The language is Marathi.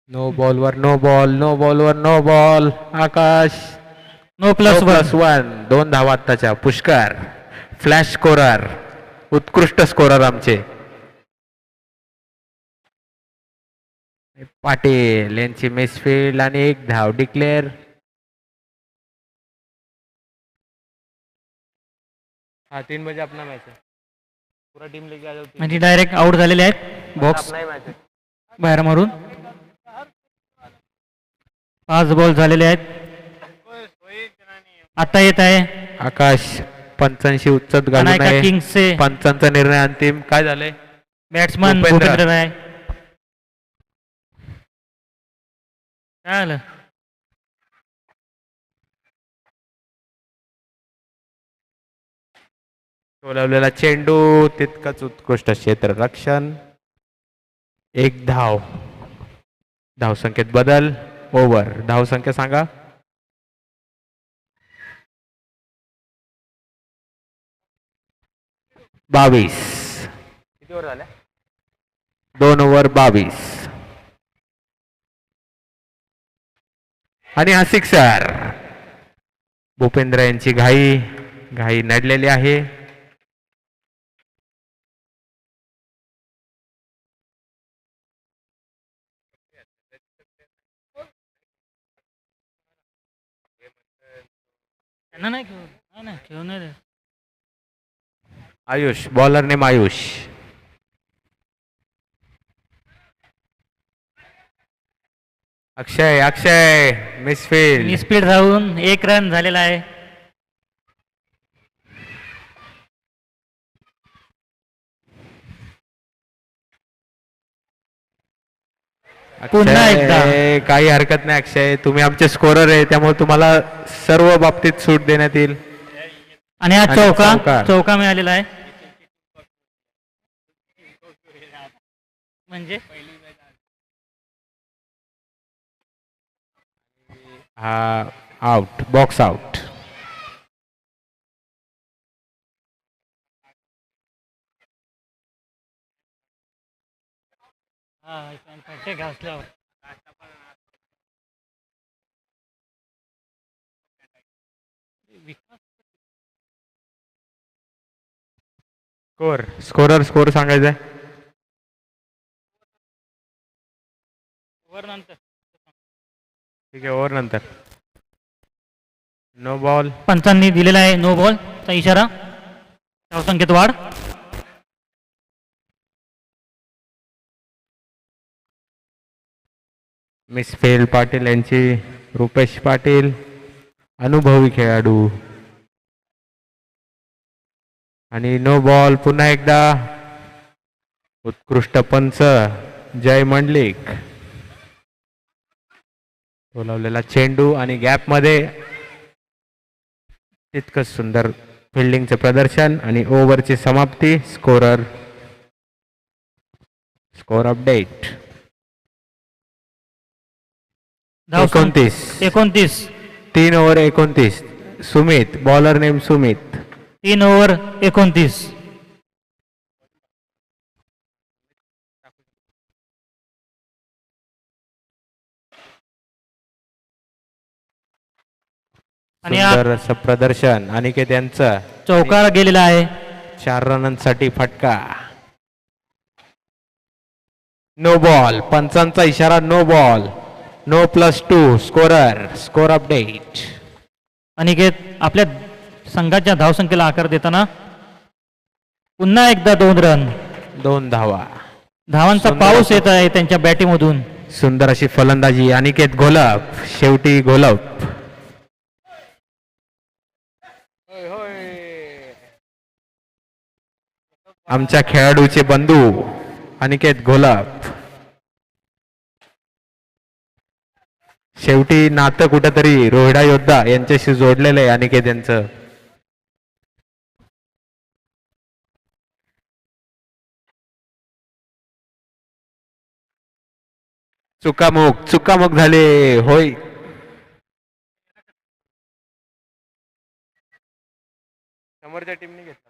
नो बॉलवर नो बॉल, नो बॉलवर no ball. Akash no plus one. +1. 2 धावा आत्ताच्या. पुष्कर फ्लॅश स्कोरर, उत्कृष्ट स्कोरर आमचे पाटील यांची मिसफील्ड आणि 1 धाव डिक्लेअर. हा 3 बजे अपना मॅच है. पूरा टीम लेके आ जाओ. म्हणजे डायरेक्ट आउट झालेले आहेत बॉक्स अपना ही मॅच है. बाहेर मारून. 5 बॉल झालेले आहेत. आता येत आहे आकाश पंचांशी उच्चत घालू अनायका नये. किंग्सचे पंचांचा निर्णय अंतिम. काय झालंय? बॅट्समन भूपेंद्र. भूपेंद्र राय. काय आलं? टोलावलेला चेंडू तितकंच उत्कृष्ट क्षेत्ररक्षण. 1 धाव. धावसंख्येत बदल. ओव्हर. धावसंख्या सांगा. 22. किती ओव्हर झाल्या? 2 ओव्हर 22. आणि हा सिक्सर. भूपेंद्र यांची घाई नडलेली आहे. त्यांना नाही खेळू. नाही खेळू नाही. Ayush bowler name Ayush. Akshay misfield. Speed जाऊन 1 रन झालेला आहे. पुन्हा एकदा. काही हरकत नाही अक्षय, तुम्ही आमचे स्कोरर आहे त्यामुळे तुम्हाला सर्व बाबतीत सूट देण्यात येईल. आणि हा चौका मिळालेला आहे. म्हणजे हा आउट, बॉक्स आउट. घासल्यावर स्कोर सांगायचं आहे. वर नंतर ठीक आहे, ओव्हर नंतर. No ball. पंचांनी दिलेला आहे नो बॉल चा इशारा. धावसंख्येत वाढ. मिसफील्ड पाटील यांची. रुपेश पाटील अनुभवी खेळाडू. आणि नो बॉल पुन्हा एकदा. उत्कृष्ट पंच जय मंडलिक. बोलावलेला चेंडू आणि गॅप मध्ये तितकंच सुंदर फिल्डिंगचं प्रदर्शन आणि ओव्हरची समाप्ती. Score update 29. 3 over 29. Sumit bowler name Sumit. 3 over 29. आणि सुंदर असं प्रदर्शन. अनिकेत यांचं चौकार गेलेला आहे. 4 रनांसाठी फटका. No ball. पंचांचा इशारा no ball. No +2. Score update. Aniket आपल्या संघाच्या धावसंख्येला आकार देताना पुन्हा एकदा 2 रन. 2 धावा. धावांचा पाऊस येत आहे त्यांच्या बॅटिंगमधून. सुंदर अशी फलंदाजी. अनिकेत घोलप. शेवटी घोलप. आमच्या खेळाडूचे बंधू अनिकेत घोलप. शेवटी नातं कुठंतरी रोहिडा योद्धा यांच्याशी जोडलेलं आहे अनिकेत यांचं. चुकामुक झाले. होय, समोरच्या टीमने घेतली.